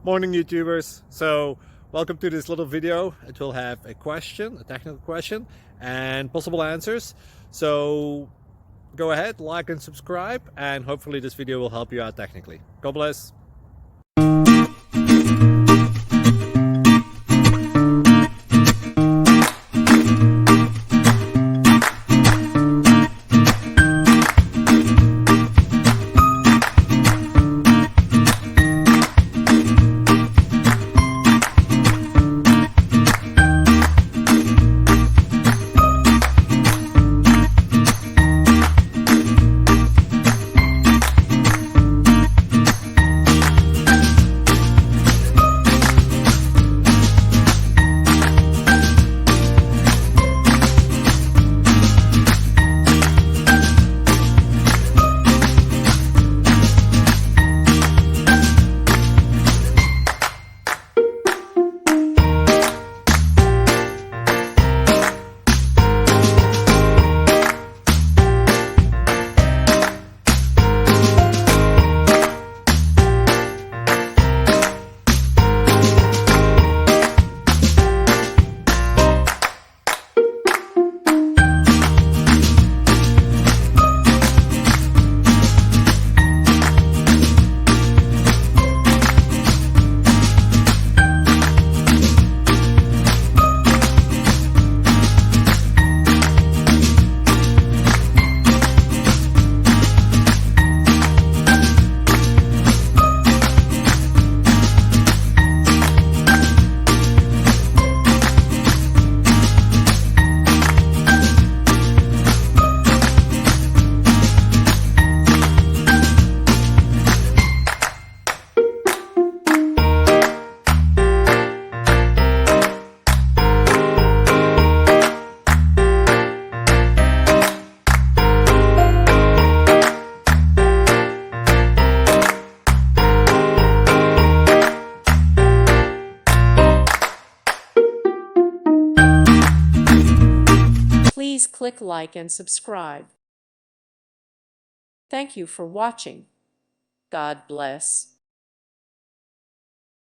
Morning YouTubers. So welcome to this little video. It will have a question, a technical question, and possible answers. So go ahead, like and subscribe, and hopefully this video will help you out technically. God bless. Please click like and subscribe. Thank you for watching. God bless.